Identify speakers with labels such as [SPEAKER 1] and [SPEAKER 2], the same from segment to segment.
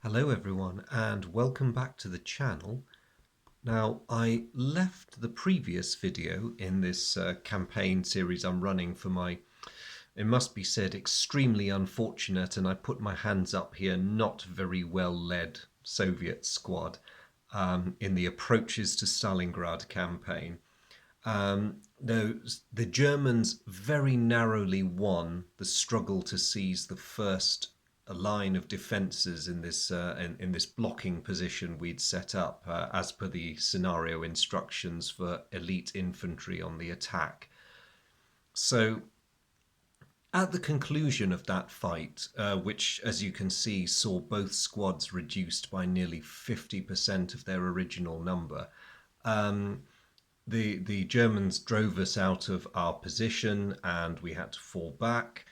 [SPEAKER 1] Hello everyone and welcome back to the channel. Now I left the previous video in this campaign series I'm running for my, it must be said, extremely unfortunate, and I put my hands up here, not very well led Soviet squad in the approaches to Stalingrad campaign. The Germans very narrowly won the struggle to seize the first line of defences in this blocking position we'd set up as per the scenario instructions for elite infantry on the attack. So at the conclusion of that fight, which, as you can see, saw both squads reduced by nearly 50% of their original number, um, the Germans drove us out of our position and we had to fall back.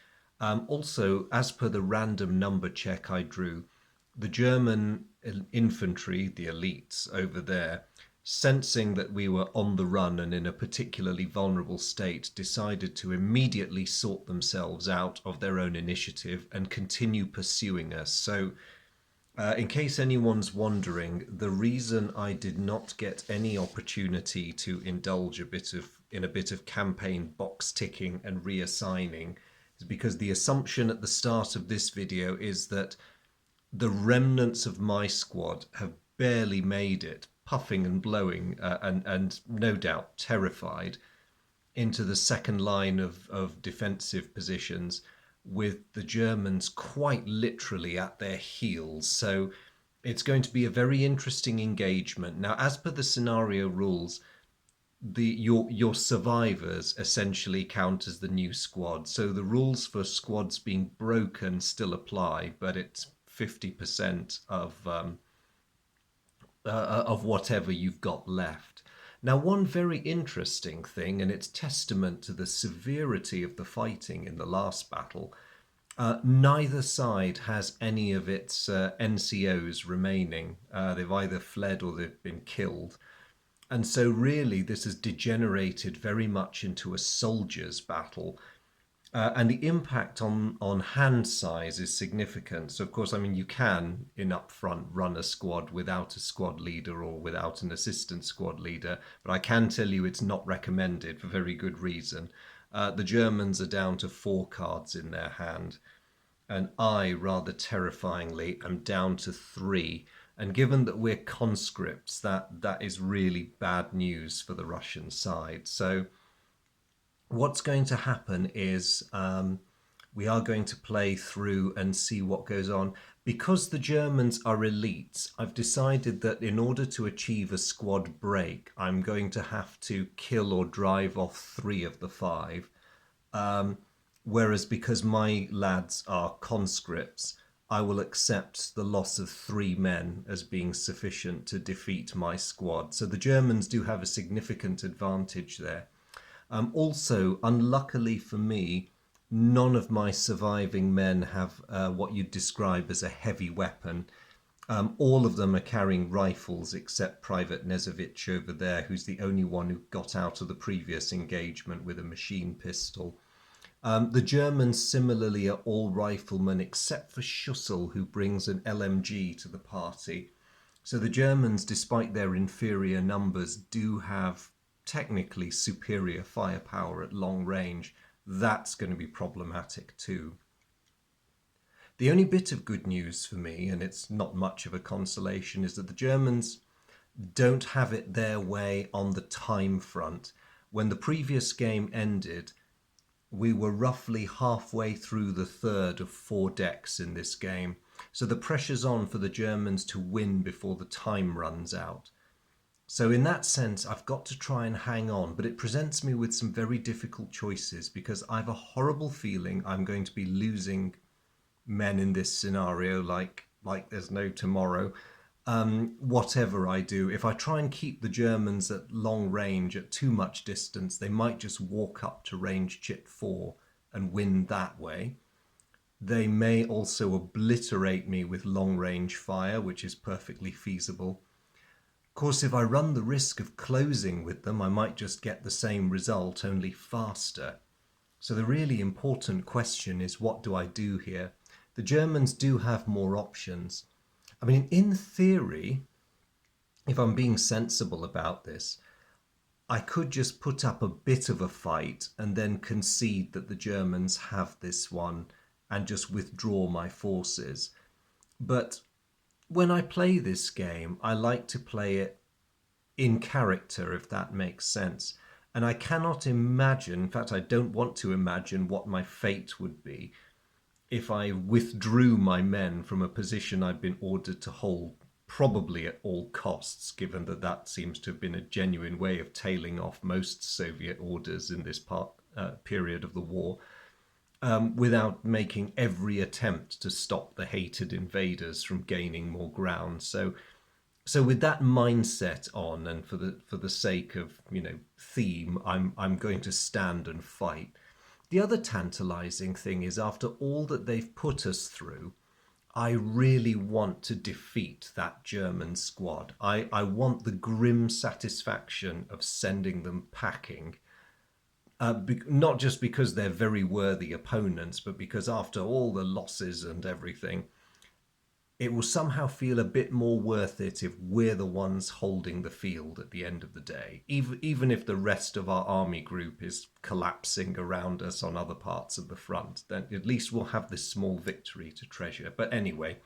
[SPEAKER 1] Also, as per the random number check I drew, the German infantry, the elites over there, sensing that we were on the run and in a particularly vulnerable state, decided to immediately sort themselves out of their own initiative and continue pursuing us. So in case anyone's wondering, the reason I did not get any opportunity to indulge in a bit of campaign box ticking and reassigning is because the assumption at the start of this video is that the remnants of my squad have barely made it, puffing and blowing, and no doubt terrified, into the second line of defensive positions, with the Germans quite literally at their heels. So it's going to be a very interesting engagement. Now, as per the scenario rules, your survivors essentially count as the new squad. So the rules for squads being broken still apply, but it's 50% of whatever you've got left. Now, one very interesting thing, and it's testament to the severity of the fighting in the last battle, neither side has any of its NCOs remaining. They've either fled or they've been killed. And so, really, this has degenerated very much into a soldier's battle. And the impact on hand size is significant. So, of course, I mean, you can, in upfront, run a squad without a squad leader or without an assistant squad leader. But I can tell you it's not recommended for very good reason. The Germans are down to 4 cards in their hand, and I, rather terrifyingly, am down to 3. And given that we're conscripts, that is really bad news for the Russian side. So what's going to happen is we are going to play through and see what goes on. Because the Germans are elites, I've decided that in order to achieve a squad break, I'm going to have to kill or drive off 3 of the 5. Whereas because my lads are conscripts, I will accept the loss of 3 men as being sufficient to defeat my squad. So the Germans do have a significant advantage there. Also, unluckily for me, none of my surviving men have what you'd describe as a heavy weapon. All of them are carrying rifles except Private Nezovich over there, who's the only one who got out of the previous engagement with a machine pistol. The Germans similarly are all riflemen except for Schussel, who brings an LMG to the party. So the Germans, despite their inferior numbers, do have technically superior firepower at long range. That's going to be problematic too. The only bit of good news for me, and it's not much of a consolation, is that the Germans don't have it their way on the time front. When the previous game ended, we were roughly halfway through the third of 4 decks in this game. So the pressure's on for the Germans to win before the time runs out. So in that sense, I've got to try and hang on, but it presents me with some very difficult choices because I have a horrible feeling I'm going to be losing men in this scenario like there's no tomorrow. Whatever I do, if I try and keep the Germans at long range at too much distance, they might just walk up to range chit 4 and win that way. They may also obliterate me with long range fire, which is perfectly feasible. Of course, if I run the risk of closing with them, I might just get the same result, only faster. So the really important question is, what do I do here? The Germans do have more options. I mean, in theory, if I'm being sensible about this, I could just put up a bit of a fight and then concede that the Germans have this one and just withdraw my forces. But when I play this game, I like to play it in character, if that makes sense. And I cannot imagine, in fact, I don't want to imagine what my fate would be if I withdrew my men from a position I'd been ordered to hold, probably at all costs, given that that seems to have been a genuine way of tailing off most Soviet orders in this period of the war, without making every attempt to stop the hated invaders from gaining more ground. So with that mindset on, and for the sake of theme, I'm going to stand and fight. The other tantalizing thing is, after all that they've put us through, I really want to defeat that German squad. I want the grim satisfaction of sending them packing. Not just because they're very worthy opponents, but because after all the losses and everything, it will somehow feel a bit more worth it if we're the ones holding the field at the end of the day. Even if the rest of our army group is collapsing around us on other parts of the front, then at least we'll have this small victory to treasure. But anyway,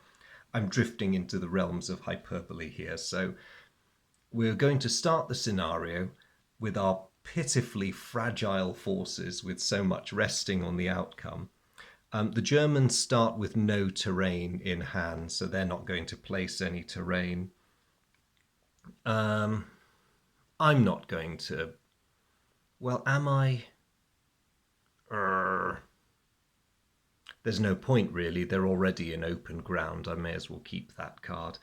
[SPEAKER 1] I'm drifting into the realms of hyperbole here. So we're going to start the scenario with our pitifully fragile forces with so much resting on the outcome. The Germans start with no terrain in hand, so they're not going to place any terrain. I'm not going to. Well, am I? There's no point really. They're already in open ground. I may as well keep that card.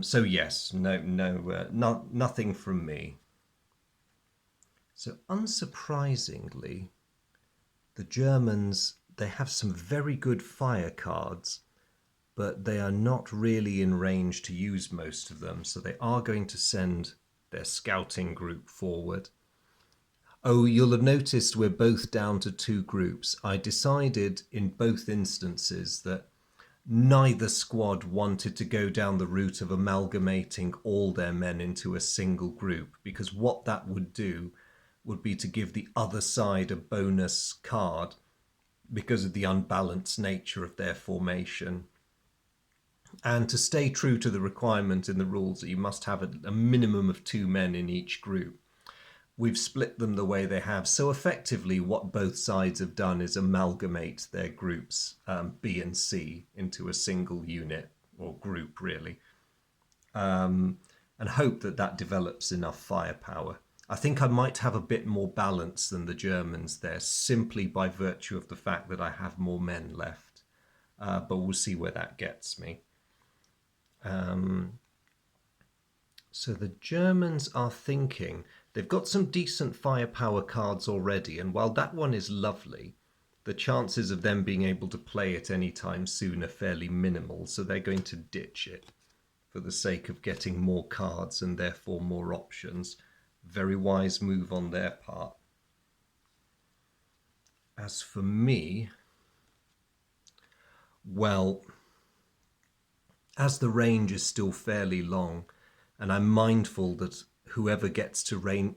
[SPEAKER 1] So yes, nothing from me. So unsurprisingly, the Germans, they have some very good fire cards, but they are not really in range to use most of them. So they are going to send their scouting group forward. Oh, you'll have noticed we're both down to two groups. I decided in both instances that neither squad wanted to go down the route of amalgamating all their men into a single group, because what that would do would be to give the other side a bonus card because of the unbalanced nature of their formation. And to stay true to the requirement in the rules that you must have a minimum of two men in each group, we've split them the way they have. So effectively what both sides have done is amalgamate their groups, B and C, into a single unit, or group really, and hope that that develops enough firepower. I think I might have a bit more balance than the Germans there, simply by virtue of the fact that I have more men left. But we'll see where that gets me. So the Germans are thinking, they've got some decent firepower cards already, and while that one is lovely, the chances of them being able to play it anytime soon are fairly minimal, so they're going to ditch it for the sake of getting more cards and therefore more options. Very wise move on their part. As for me, well, as the range is still fairly long, and I'm mindful that whoever gets to range,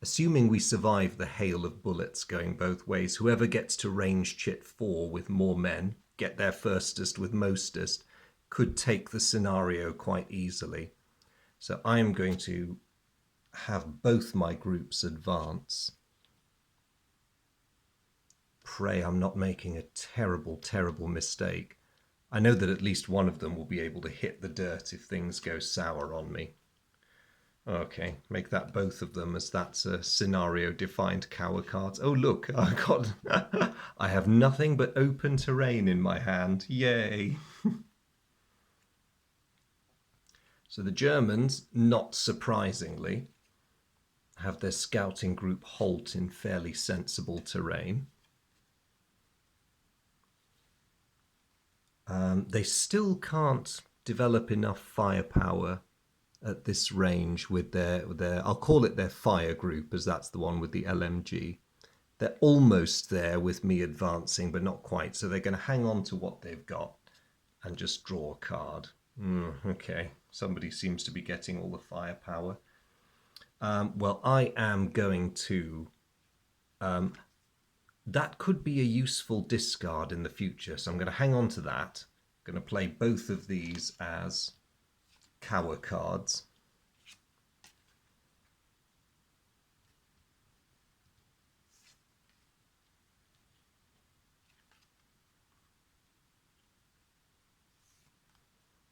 [SPEAKER 1] assuming we survive the hail of bullets going both ways, whoever gets to range chit 4 with more men, get there firstest with mostest, could take the scenario quite easily. So I am going to have both my groups advance. Pray I'm not making a terrible, terrible mistake. I know that at least one of them will be able to hit the dirt if things go sour on me. Okay, make that both of them, as that's a scenario-defined cower cards. Oh look, I have nothing but open terrain in my hand. Yay! So the Germans, not surprisingly, have their scouting group halt in fairly sensible terrain. They still can't develop enough firepower at this range with their I'll call it their fire group, as that's the one with the LMG. They're almost there with me advancing, but not quite. So they're going to hang on to what they've got and just draw a card. Okay, somebody seems to be getting all the firepower. Well, I am going to. That could be a useful discard in the future, so I'm going to hang on to that. I'm going to play both of these as cower cards.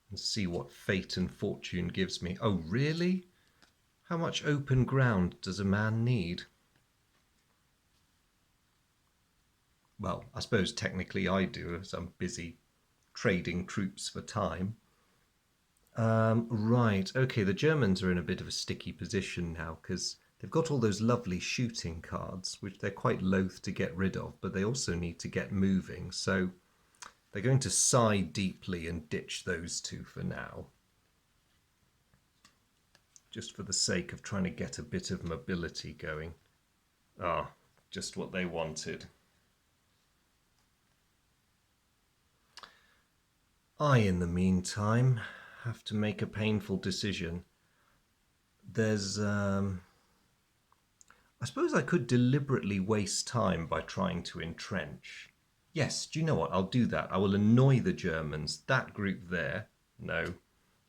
[SPEAKER 1] And see what fate and fortune gives me. Oh, really? How much open ground does a man need? Well, I suppose technically I do, as I'm busy trading troops for time. Right, okay, the Germans are in a bit of a sticky position now because they've got all those lovely shooting cards, which they're quite loath to get rid of, but they also need to get moving. So they're going to sigh deeply and ditch those two for now, just for the sake of trying to get a bit of mobility going. Ah, just what they wanted. I, in the meantime, have to make a painful decision. There's, I suppose I could deliberately waste time by trying to entrench. Yes, do you know what? I'll do that. I will annoy the Germans. That group there, no.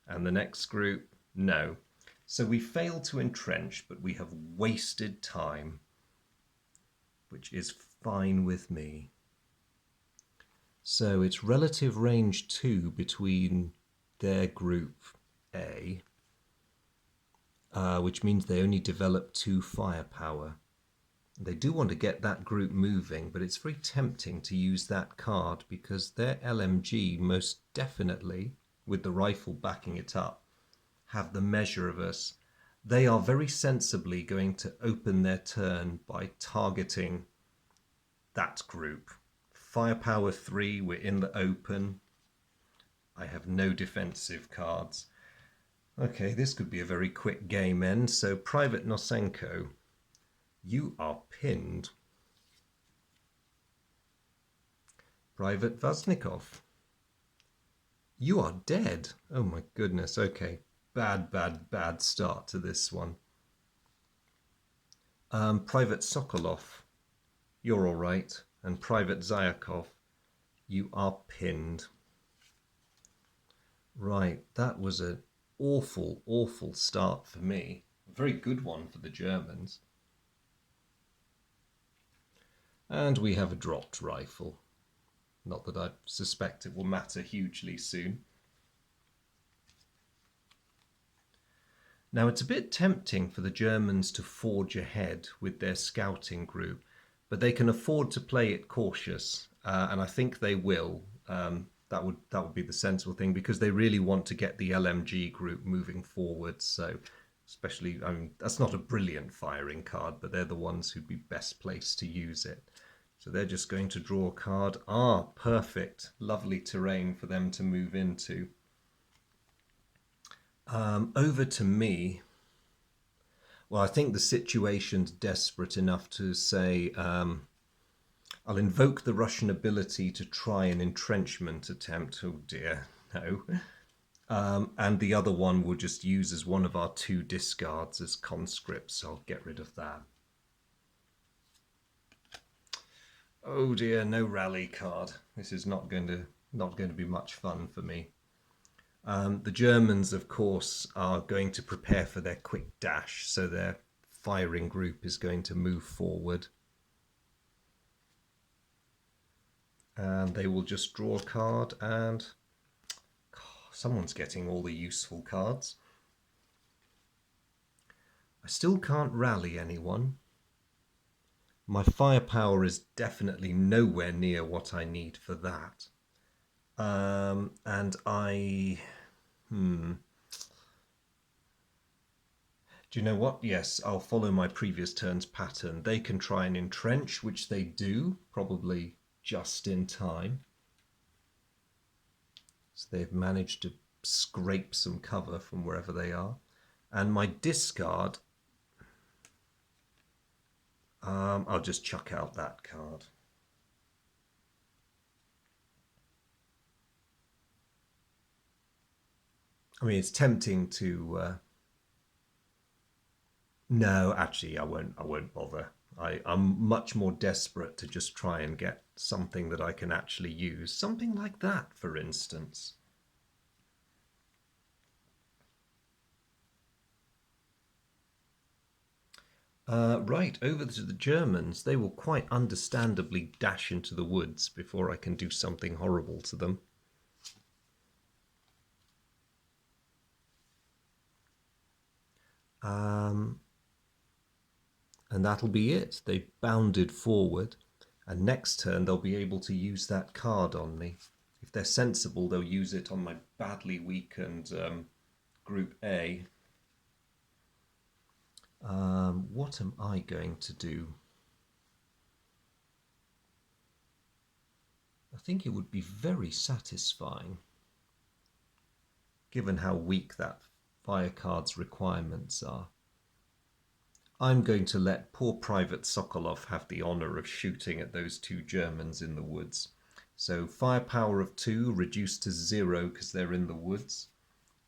[SPEAKER 1] And the next group, no. So we failed to entrench, but we have wasted time, which is fine with me. So it's relative range 2 between their group A, which means they only develop 2 firepower. They do want to get that group moving, but it's very tempting to use that card because their LMG most definitely, with the rifle backing it up, have the measure of us. They are very sensibly going to open their turn by targeting that group. Firepower 3, we're in the open. I have no defensive cards. Okay, this could be a very quick game end. So Private Nosenko, you are pinned. Private Vaznikov, you are dead. Oh my goodness. Okay, bad start to this one. Private Sokolov, you're all right. And Private Zayakov, you are pinned. Right, that was an awful start for me. A very good one for the Germans. And we have a dropped rifle. Not that I suspect it will matter hugely soon. Now, it's a bit tempting for the Germans to forge ahead with their scouting group, but they can afford to play it cautious, and I think they will. That would be the sensible thing because they really want to get the LMG group moving forward. So, especially, I mean, that's not a brilliant firing card, but they're the ones who'd be best placed to use it. So they're just going to draw a card. Ah, perfect. Lovely terrain for them to move into. Over to me. Well, I think the situation's desperate enough to say I'll invoke the Russian ability to try an entrenchment attempt. Oh dear, no. And the other one we'll just use as one of our 2 discards as conscripts. So I'll get rid of that. Oh dear, no rally card. This is not going to be much fun for me. The Germans, of course, are going to prepare for their quick dash, so their firing group is going to move forward. And they will just draw a card, and someone's getting all the useful cards. I still can't rally anyone. My firepower is definitely nowhere near what I need for that. And I... Do you know what? Yes, I'll follow my previous turn's pattern. They can try and entrench, which they do, probably just in time. So they've managed to scrape some cover from wherever they are. And my discard, I'll just chuck out that card. I mean, it's tempting to. No, actually, I won't. I won't bother. I'm much more desperate to just try and get something that I can actually use. Something like that, for instance. Right, over to the Germans. They will quite understandably dash into the woods before I can do something horrible to them. Um, and that'll be it. They've bounded forward, and next turn they'll be able to use that card on me. If they're sensible, they'll use it on my badly weakened Group A. What am I going to do? I think it would be very satisfying, given how weak that fire card's requirements are. I'm going to let poor Private Sokolov have the honour of shooting at those two Germans in the woods. So firepower of 2 reduced to 0 because they're in the woods.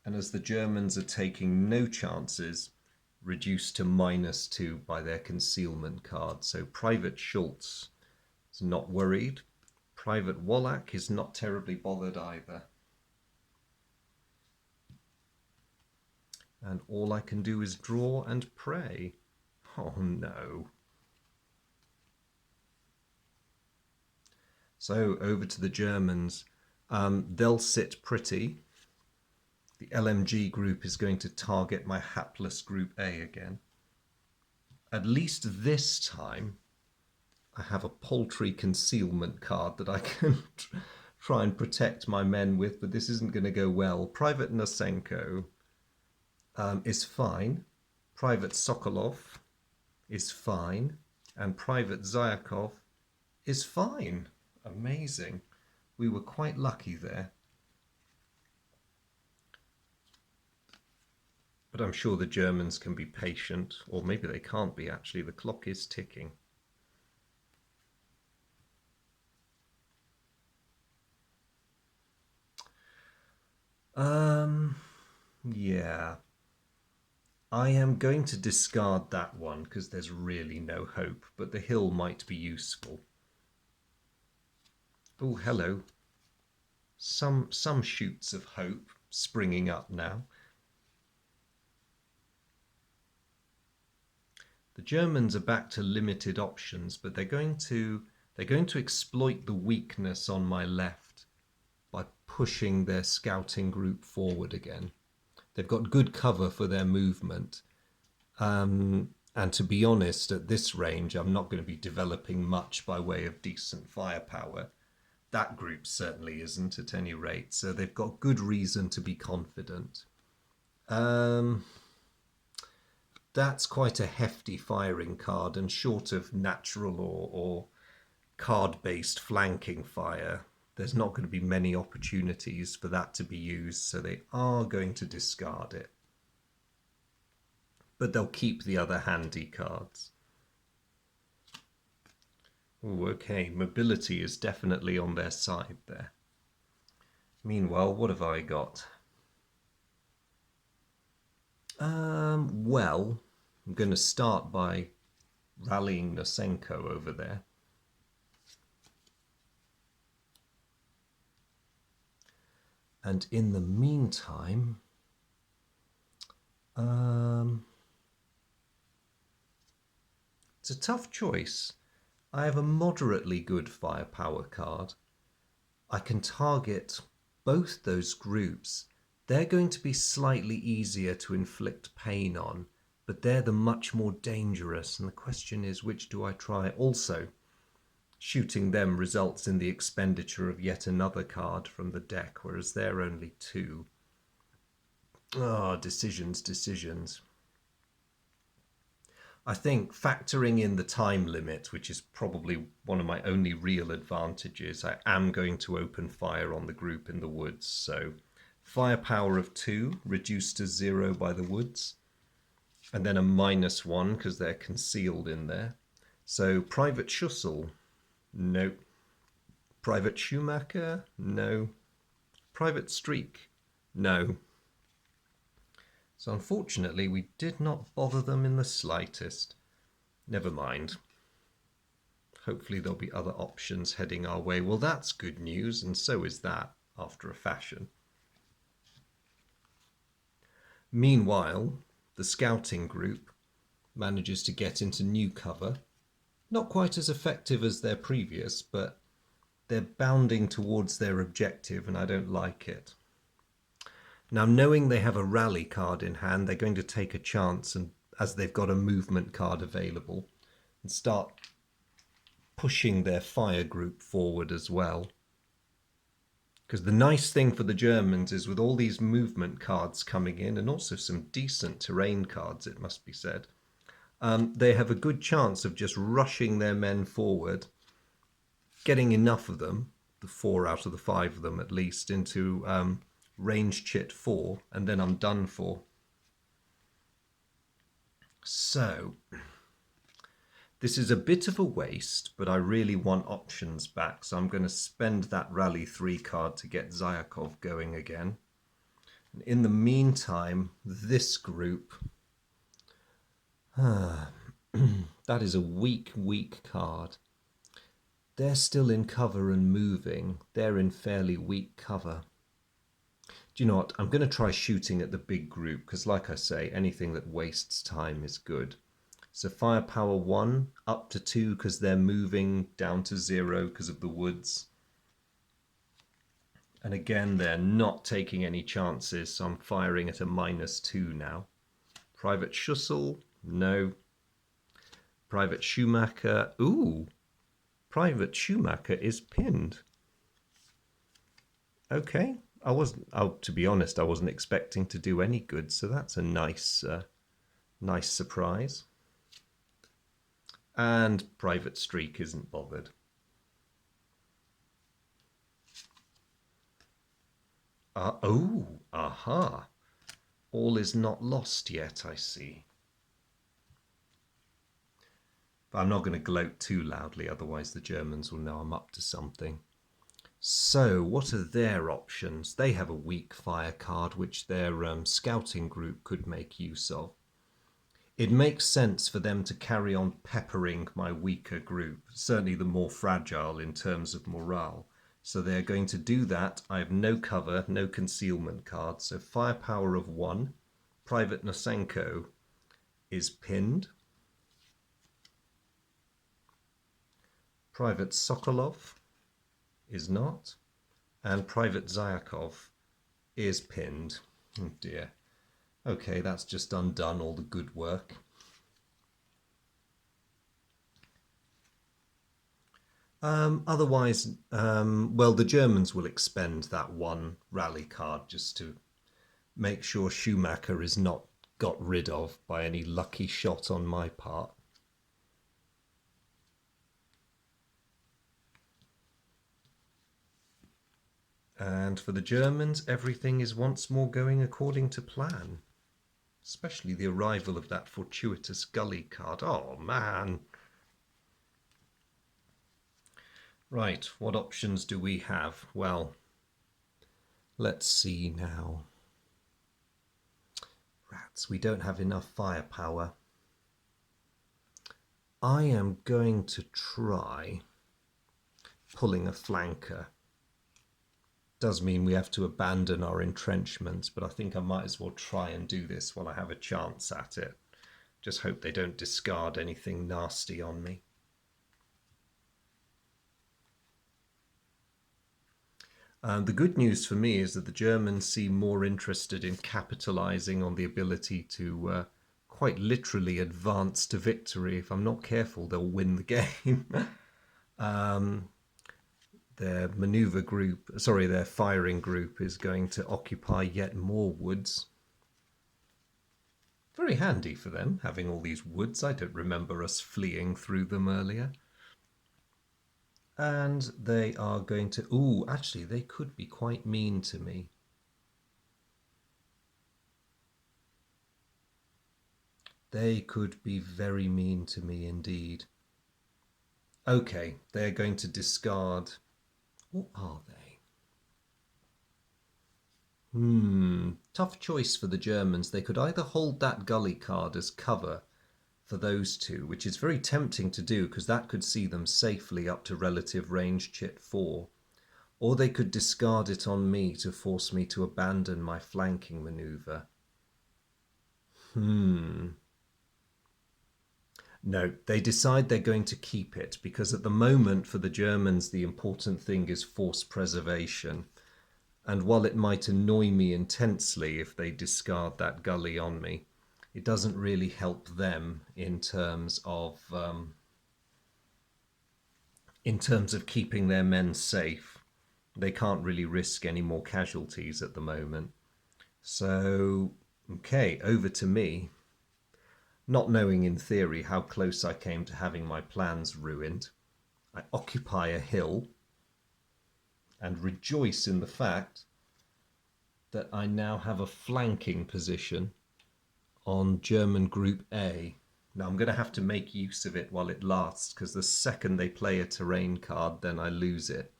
[SPEAKER 1] And as the Germans are taking no chances, reduced to -2 by their concealment card. So Private Schultz is not worried. Private Wallach is not terribly bothered either. And all I can do is draw and pray. Oh no. So over to the Germans. They'll sit pretty. The LMG group is going to target my hapless Group A again. At least this time, I have a paltry concealment card that I can try and protect my men with, but this isn't going to go well. Private Nosenko is fine. Private Sokolov is fine. And Private Zyakov is fine. Amazing. We were quite lucky there. But I'm sure the Germans can be patient, or maybe they can't be actually. The clock is ticking. Yeah. I am going to discard that one because there's really no hope, but the hill might be useful. Oh, hello. Some shoots of hope springing up now. The Germans are back to limited options, but they're going to exploit the weakness on my left by pushing their scouting group forward again. They've got good cover for their movement. And to be honest, at this range, I'm not going to be developing much by way of decent firepower. That group certainly isn't, at any rate. So they've got good reason to be confident. That's quite a hefty firing card, and short of natural or card-based flanking fire, there's not going to be many opportunities for that to be used, so they are going to discard it. But they'll keep the other handy cards. Oh, okay, mobility is definitely on their side there. Meanwhile, what have I got? Well, I'm going to start by rallying Nosenko over there. And in the meantime, it's a tough choice. I have a moderately good firepower card. I can target both those groups. They're going to be slightly easier to inflict pain on, but they're the much more dangerous, and the question is, which do I try? Also, shooting them results in the expenditure of yet another card from the deck, whereas they're only 2. Ah, decisions. I think factoring in the time limit, which is probably one of my only real advantages, I am going to open fire on the group in the woods. So firepower of 2 reduced to 0 by the woods, and then a -1 because they're concealed in there. So Private Schussel, no. Private Schumacher, no. Private Streak, no. So unfortunately, we did not bother them in the slightest. Never mind. Hopefully there'll be other options heading our way. Well, that's good news, and so is that, after a fashion. Meanwhile, the scouting group manages to get into new cover. Not quite as effective as their previous, but they're bounding towards their objective, and I don't like it. Now, knowing they have a rally card in hand, they're going to take a chance, and as they've got a movement card available, and start pushing their fire group forward as well. Because the nice thing for the Germans is with all these movement cards coming in, and also some decent terrain cards, it must be said, they have a good chance of just rushing their men forward, getting enough of them, the 4 out of the 5 of them at least, into range chit 4, and then I'm done for. So this is a bit of a waste, but I really want options back, so I'm going to spend that Rally 3 card to get Zyakov going again. And in the meantime, this group, that is a weak, weak card. They're still in cover and moving. They're in fairly weak cover. Do you know what? I'm going to try shooting at the big group, because like I say, anything that wastes time is good. So firepower 1 up to 2 because they're moving, down to 0 because of the woods. And again, they're not taking any chances, so I'm firing at a -2 now. Private Schussel, no. Private Schumacher, ooh. Private Schumacher is pinned. Okay, to be honest, I wasn't expecting to do any good, so that's a nice surprise. And Private Streak isn't bothered. Aha. All is not lost yet, I see. But I'm not going to gloat too loudly, otherwise the Germans will know I'm up to something. So, what are their options? They have a weak fire card, which their scouting group could make use of. It makes sense for them to carry on peppering my weaker group, certainly the more fragile in terms of morale. So they're going to do that. I have no cover, no concealment card. So firepower of 1. Private Nosenko is pinned. Private Sokolov is not. And Private Zyakov is pinned. Oh dear. Okay, that's just undone all the good work. Otherwise, well, the Germans will expend that 1 rally card just to make sure Schumacher is not got rid of by any lucky shot on my part. And for the Germans, everything is once more going according to plan. Especially the arrival of that fortuitous gully card. Oh, man. Right, what options do we have? Well, let's see now. Rats, we don't have enough firepower. I am going to try pulling a flanker. Does mean we have to abandon our entrenchments, but I think I might as well try and do this while I have a chance at it. Just hope they don't discard anything nasty on me. The good news for me is that the Germans seem more interested in capitalizing on the ability to quite literally advance to victory. If I'm not careful, they'll win the game. Their maneuver group, sorry, their firing group is going to occupy yet more woods. Very handy for them, having all these woods. I don't remember us fleeing through them earlier. And they are going to... Ooh, actually, they could be quite mean to me. They could be very mean to me indeed. Okay, they're going to discard... What are they? Tough choice for the Germans. They could either hold that gully card as cover for those two, which is very tempting to do because that could see them safely up to relative range chit 4, or they could discard it on me to force me to abandon my flanking maneuver. No, they decide they're going to keep it because at the moment for the Germans the important thing is force preservation. And while it might annoy me intensely if they discard that gully on me, it doesn't really help them in terms of keeping their men safe. They can't really risk any more casualties at the moment. So, okay, over to me. Not knowing in theory how close I came to having my plans ruined, I occupy a hill and rejoice in the fact that I now have a flanking position on German Group A. Now I'm going to have to make use of it while it lasts because the second they play a terrain card, then I lose it.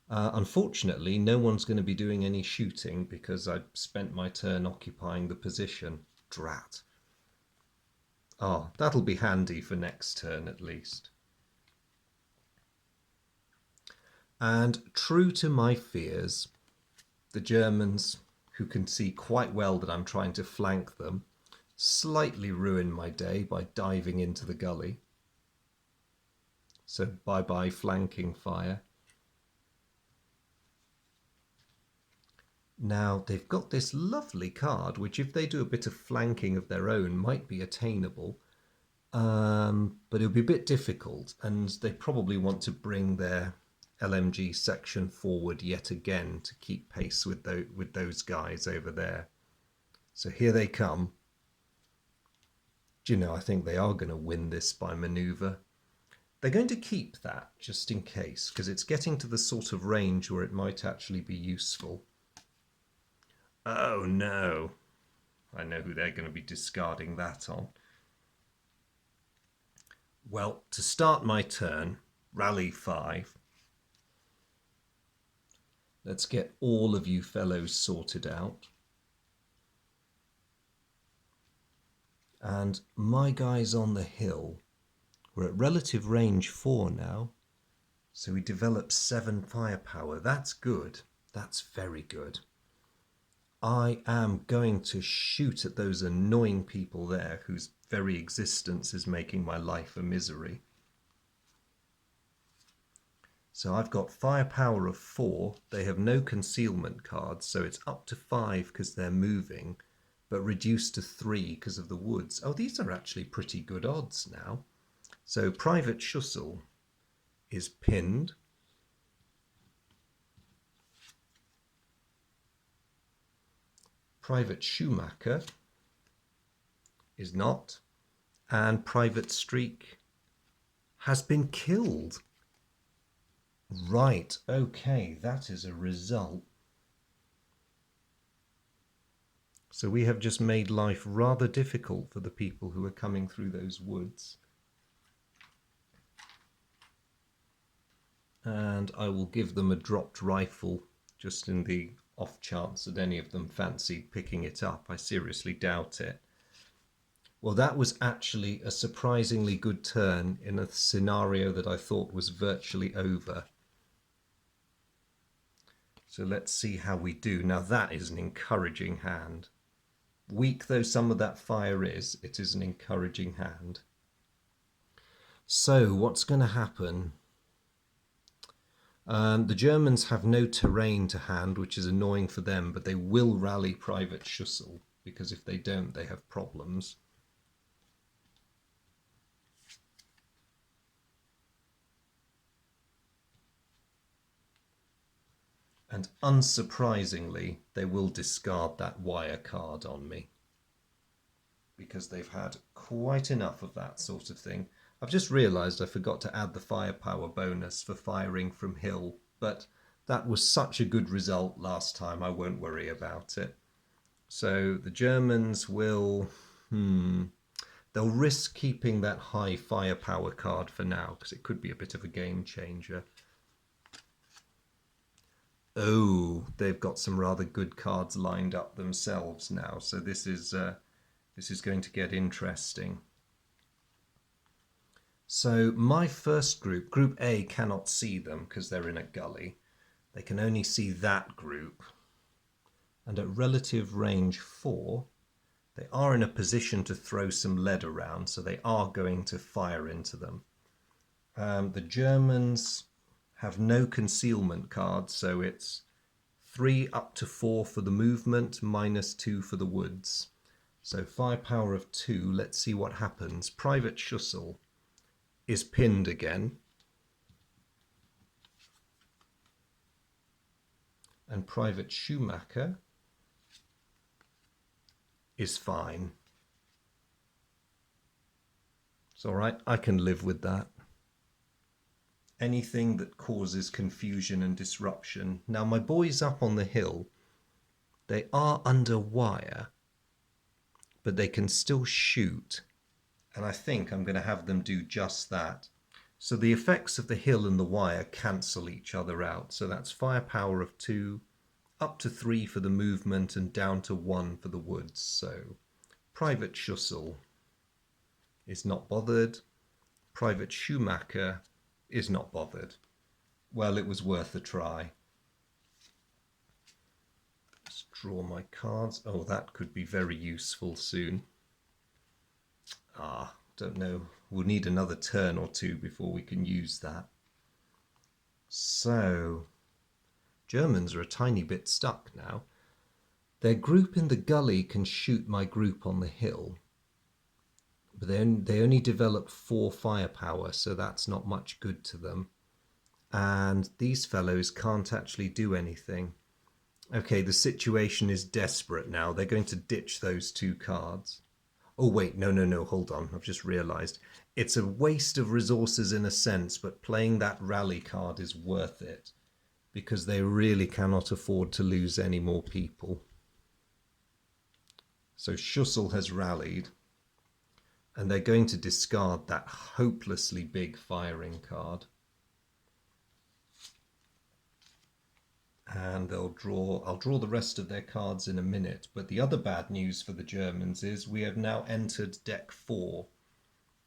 [SPEAKER 1] Unfortunately, no one's going to be doing any shooting because I spent my turn occupying the position. Drat. Oh, that'll be handy for next turn at least. And true to my fears, the Germans, who can see quite well that I'm trying to flank them, slightly ruin my day by diving into the gully. So bye-bye flanking fire. Now they've got this lovely card, which if they do a bit of flanking of their own might be attainable, but it'll be a bit difficult, and they probably want to bring their LMG section forward yet again to keep pace with those guys over there. So here they come. Do you know, I think they are going to win this by manoeuvre. They're going to keep that just in case, because it's getting to the sort of range where it might actually be useful. Oh no, I know who they're going to be discarding that on. Well, to start my turn, rally 5. Let's get all of you fellows sorted out. And my guys on the hill, we're at relative range 4 now, so we develop 7 firepower. That's good. That's very good. I am going to shoot at those annoying people there whose very existence is making my life a misery. So I've got firepower of 4. They have no concealment cards, so it's up to 5 because they're moving, but reduced to 3 because of the woods. Oh, these are actually pretty good odds now. So Private Schussel is pinned. Private Schumacher is not. And Private Streak has been killed. Right, okay, that is a result. So we have just made life rather difficult for the people who are coming through those woods. And I will give them a dropped rifle just in the off chance that any of them fancied picking it up. I seriously doubt it. Well, that was actually a surprisingly good turn in a scenario that I thought was virtually over. So let's see how we do. Now that is an encouraging hand. Weak though some of that fire is, it is an encouraging hand. So what's going to happen? The Germans have no terrain to hand, which is annoying for them, but they will rally Private Schussel, because if they don't, they have problems. And unsurprisingly, they will discard that wire card on me, because they've had quite enough of that sort of thing. I've just realised I forgot to add the firepower bonus for firing from hill, but that was such a good result last time, I won't worry about it. So the Germans will... they'll risk keeping that high firepower card for now, because it could be a bit of a game changer. Oh, they've got some rather good cards lined up themselves now. So this is going to get interesting. So my first group, Group A, cannot see them because they're in a gully. They can only see that group. And at relative range 4, they are in a position to throw some lead around, so they are going to fire into them. The Germans have no concealment cards, so it's 3 up to 4 for the movement, -2 for the woods. So firepower of 2, let's see what happens. Private Schussel is pinned again. And Private Schumacher is fine. It's all right, I can live with that. Anything that causes confusion and disruption. Now, my boys up on the hill, they are under wire, but they can still shoot. And I think I'm going to have them do just that. So the effects of the hill and the wire cancel each other out. So that's firepower of 2, up to 3 for the movement, and down to 1 for the woods. So Private Schussel is not bothered. Private Schumacher is not bothered. Well, it was worth a try. Let's draw my cards. Oh, that could be very useful soon. Don't know. We'll need another turn or two before we can use that. So, Germans are a tiny bit stuck now. Their group in the gully can shoot my group on the hill, but they only develop 4 firepower, so that's not much good to them. And these fellows can't actually do anything. Okay, the situation is desperate now. They're going to ditch those 2 cards. Oh, wait, no, hold on. I've just realised. It's a waste of resources in a sense, but playing that rally card is worth it because they really cannot afford to lose any more people. So Schussel has rallied, and they're going to discard that hopelessly big firing card. And I'll draw the rest of their cards in a minute. But the other bad news for the Germans is we have now entered deck 4.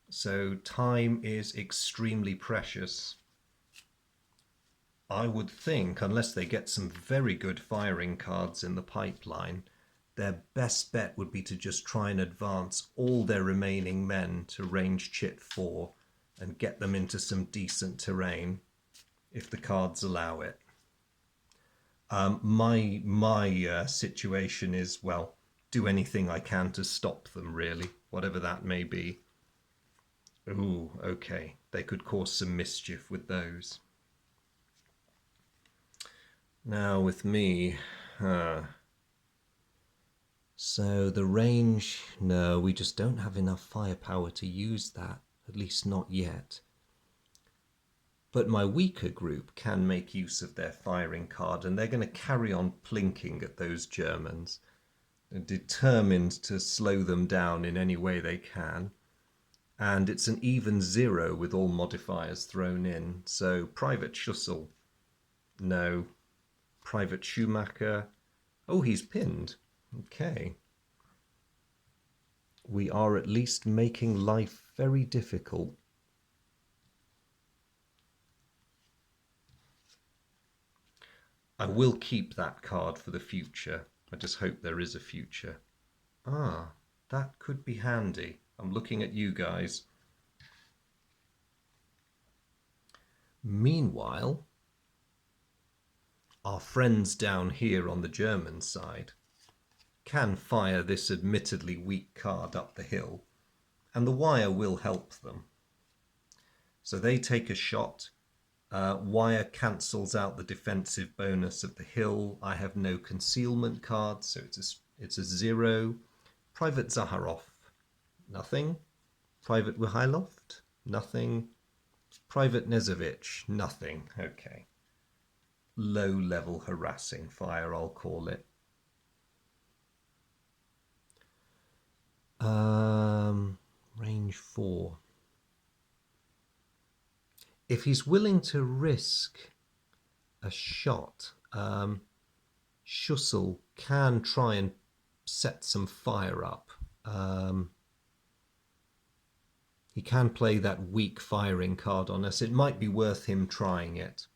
[SPEAKER 1] So time is extremely precious. I would think, unless they get some very good firing cards in the pipeline, their best bet would be to just try and advance all their remaining men to range chit 4 and get them into some decent terrain, if the cards allow it. My situation is, well, do anything I can to stop them, really, whatever that may be. Ooh, okay. They could cause some mischief with those. Now with me, so the range, no, we just don't have enough firepower to use that, at least not yet. But my weaker group can make use of their firing card, and they're going to carry on plinking at those Germans. They're determined to slow them down in any way they can. And it's an even 0 with all modifiers thrown in. So Private Schussel, no. Private Schumacher, oh, he's pinned. Okay. We are at least making life very difficult. I will keep that card for the future. I just hope there is a future. Ah, that could be handy. I'm looking at you guys. Meanwhile, our friends down here on the German side can fire this admittedly weak card up the hill, and the wire will help them. So they take a shot. Wire cancels out the defensive bonus of the hill. I have no concealment cards, so it's a 0. Private Zaharov, nothing. Private Mihailoft, nothing. Private Nezovich, nothing. Okay. Low-level harassing fire, I'll call it. Range 4. If he's willing to risk a shot Schussel can try and set some fire up. He can play that weak firing card on us. It might be worth him trying it.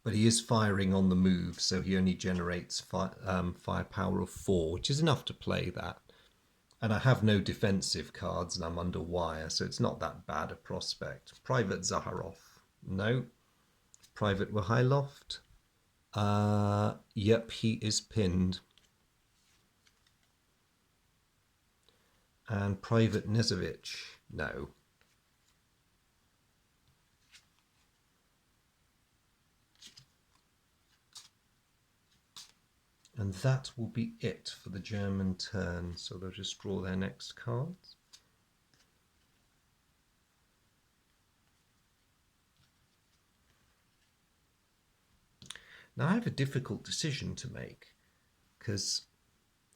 [SPEAKER 1] But he is firing on the move, so he only generates firepower of 4, which is enough to play that. And I have no defensive cards, and I'm under wire, so it's not that bad a prospect. Private Zaharov. No. Private Wahailoft. Yep, he is pinned. And Private Nezovich. No. And that will be it for the German turn. So they'll just draw their next cards. Now I have a difficult decision to make because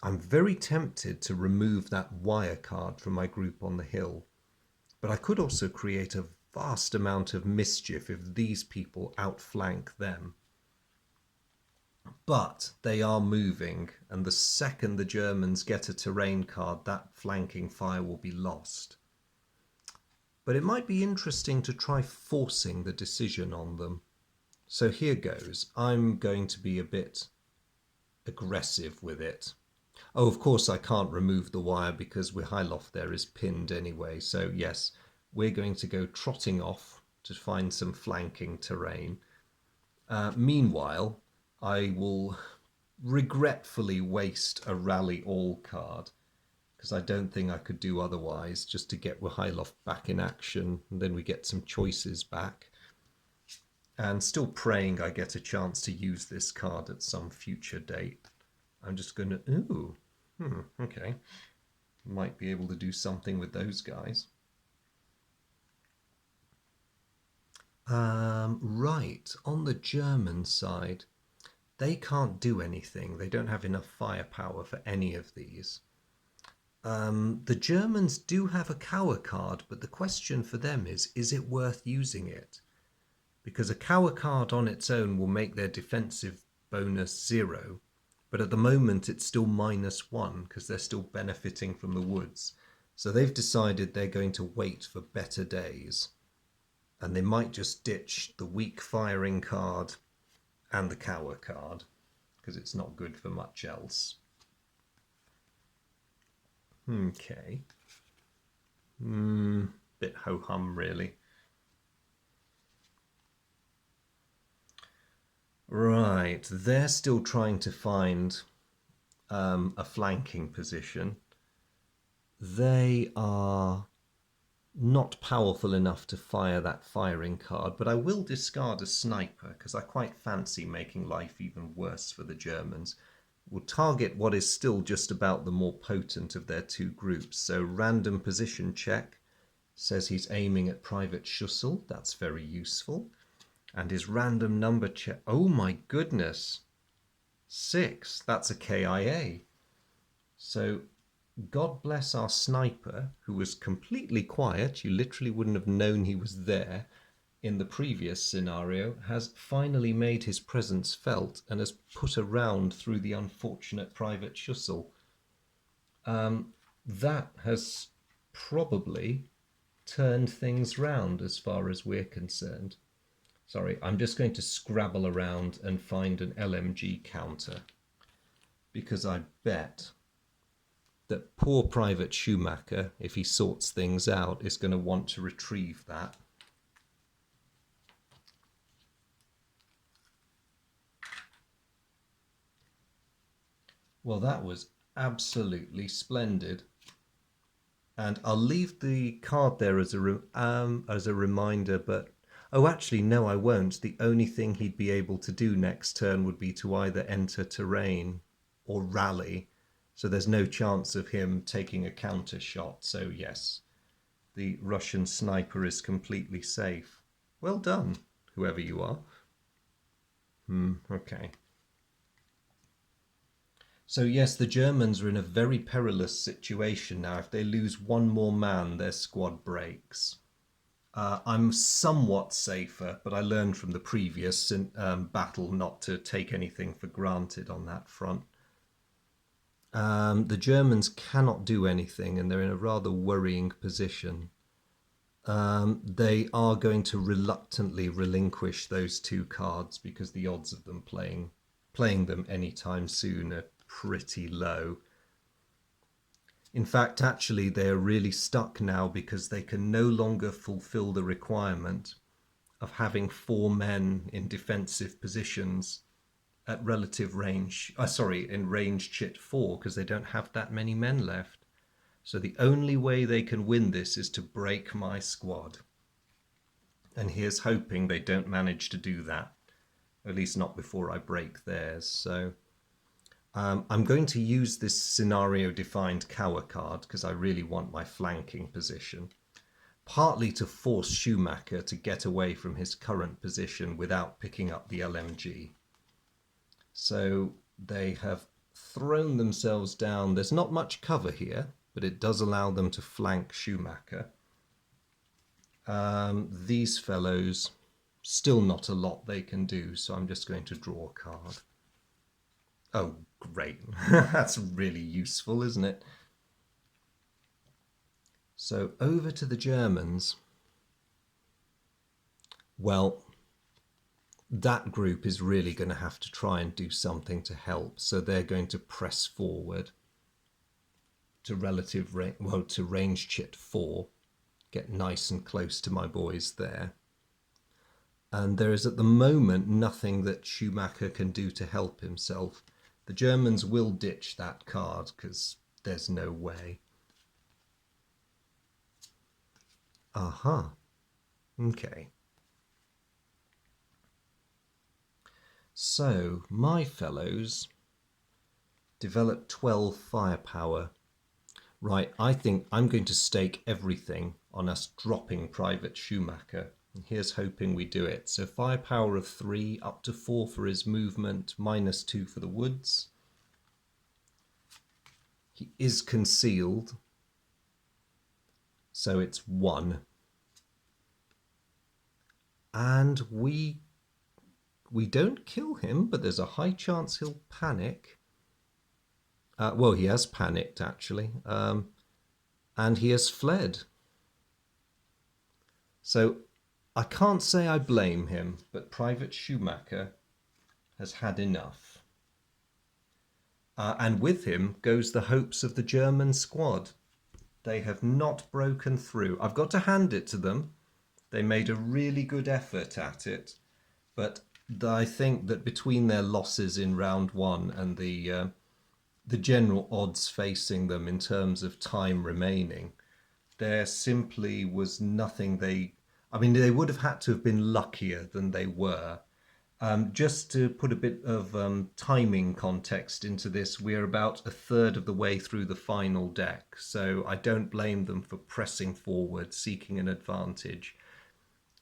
[SPEAKER 1] I'm very tempted to remove that wire card from my group on the hill. But I could also create a vast amount of mischief if these people outflank them. But they are moving, and the second the Germans get a terrain card, that flanking fire will be lost. But it might be interesting to try forcing the decision on them. So here goes. I'm going to be a bit aggressive with it. Oh, of course I can't remove the wire because Wihailoff there is pinned anyway. So yes, we're going to go trotting off to find some flanking terrain. Meanwhile, I will regretfully waste a rally all card because I don't think I could do otherwise, just to get Wihailoff back in action, and then we get some choices back. And still praying I get a chance to use this card at some future date. I'm just going to... okay. Might be able to do something with those guys. Right, on the German side, they can't do anything. They don't have enough firepower for any of these. The Germans do have a cower card, but the question for them is it worth using it? Because a cower card on its own will make their defensive bonus 0, but at the moment it's still -1 because they're still benefiting from the woods. So they've decided they're going to wait for better days, and they might just ditch the weak firing card and the cower card because it's not good for much else. Okay. Bit ho-hum, really. Right, they're still trying to find a flanking position. They are not powerful enough to fire that firing card, but I will discard a sniper because I quite fancy making life even worse for the Germans. We'll target what is still just about the more potent of their two groups. So random position check says he's aiming at Private Schussel. That's very useful. And his random number check. Oh my goodness. 6. That's a KIA. So God bless our sniper, who was completely quiet. You literally wouldn't have known he was there in the previous scenario, has finally made his presence felt and has put a round through the unfortunate Private Schussel. That has probably turned things round as far as we're concerned. Sorry, I'm just going to scrabble around and find an LMG counter, because I bet that poor Private Schumacher, if he sorts things out, is going to want to retrieve that. Well, that was absolutely splendid. And I'll leave the card there as a reminder, but... Oh, actually, no, I won't. The only thing he'd be able to do next turn would be to either enter terrain or rally. So there's no chance of him taking a counter shot. So yes, the Russian sniper is completely safe. Well done, whoever you are. Okay. So yes, the Germans are in a very perilous situation now. If they lose one more man, their squad breaks. I'm somewhat safer, but I learned from the previous battle not to take anything for granted on that front. The Germans cannot do anything, and they're in a rather worrying position. They are going to reluctantly relinquish those two cards because the odds of them playing them anytime soon are pretty low. In fact, actually, they are really stuck now because they can no longer fulfill the requirement of having 4 men in defensive positions at relative range. In range chit 4, because they don't have that many men left. So the only way they can win this is to break my squad. And here's hoping they don't manage to do that. At least not before I break theirs. So I'm going to use this scenario-defined cower card because I really want my flanking position. Partly to force Schumacher to get away from his current position without picking up the LMG. So they have thrown themselves down. There's not much cover here, but it does allow them to flank Schumacher. These fellows, still not a lot they can do, so I'm just going to draw a card. Oh, great. That's really useful, isn't it? So over to the Germans. Well, that group is really going to have to try and do something to help. So they're going to press forward to to range chit 4, get nice and close to my boys there. And there is at the moment nothing that Schumacher can do to help himself. The Germans will ditch that card because there's no way. Aha. Okay. So, my fellows develop 12 firepower. Right, I think I'm going to stake everything on us dropping Private Schumacher. And here's hoping we do it. So firepower of 3, up to 4 for his movement, -2 for the woods. He is concealed, so it's 1. And we don't kill him, but there's a high chance he'll panic. Well, he has panicked, actually. And he has fled. So I can't say I blame him, but Private Schumacher has had enough. And with him goes the hopes of the German squad. They have not broken through. I've got to hand it to them. They made a really good effort at it. But I think that between their losses in round 1 and the general odds facing them in terms of time remaining, there simply was nothing they would have had to have been luckier than they were. Just to put a bit of timing context into this, we're about a third of the way through the final deck, so I don't blame them for pressing forward, seeking an advantage.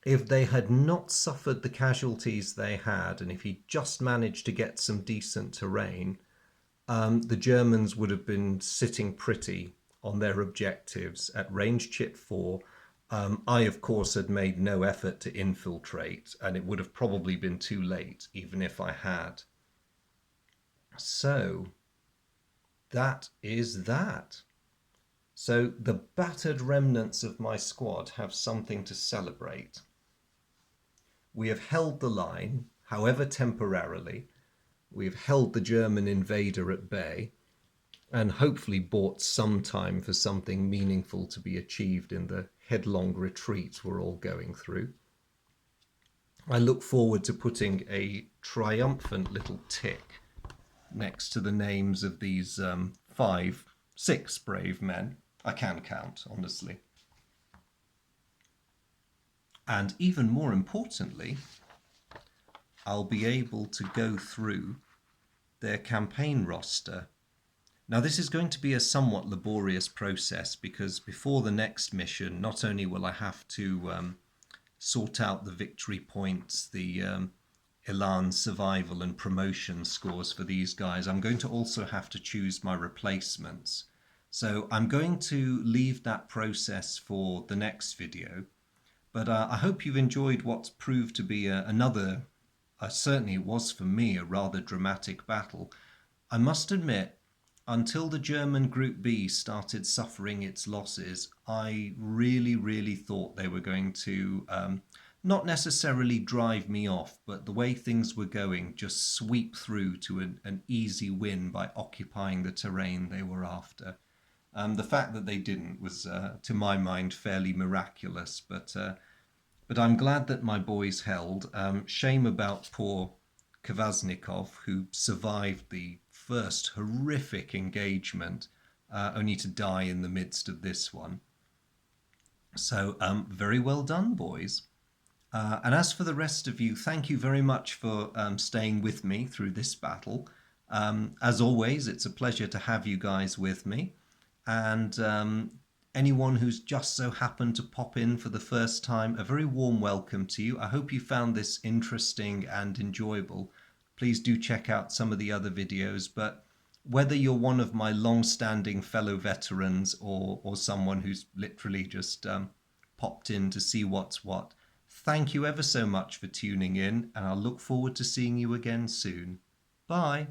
[SPEAKER 1] If they had not suffered the casualties they had, and if he just managed to get some decent terrain, the Germans would have been sitting pretty on their objectives at range chit 4. I, of course, had made no effort to infiltrate, and it would have probably been too late, even if I had. So, that is that. So, the battered remnants of my squad have something to celebrate. We have held the line, however temporarily. We have held the German invader at bay, and hopefully bought some time for something meaningful to be achieved in the headlong retreat we're all going through. I look forward to putting a triumphant little tick next to the names of these 6 brave men. I can count, honestly. And even more importantly, I'll be able to go through their campaign roster. Now, this is going to be a somewhat laborious process because before the next mission, not only will I have to sort out the victory points, the Elan survival and promotion scores for these guys, I'm going to also have to choose my replacements. So I'm going to leave that process for the next video. But I hope you've enjoyed what's proved to be another, certainly it was for me, a rather dramatic battle. I must admit, until the German Group B started suffering its losses, I really, really thought they were going to not necessarily drive me off, but the way things were going, just sweep through to an easy win by occupying the terrain they were after. The fact that they didn't was, to my mind, fairly miraculous, but I'm glad that my boys held. Shame about poor Kvasnikov, who survived the first horrific engagement, only to die in the midst of this one. So, very well done, boys. And as for the rest of you, thank you very much for staying with me through this battle. As always, it's a pleasure to have you guys with me. And anyone who's just so happened to pop in for the first time, a very warm welcome to you. I hope you found this interesting and enjoyable. Please do check out some of the other videos, but whether you're one of my long-standing fellow veterans or someone who's literally just popped in to see what's what, thank you ever so much for tuning in, and I'll look forward to seeing you again soon. Bye.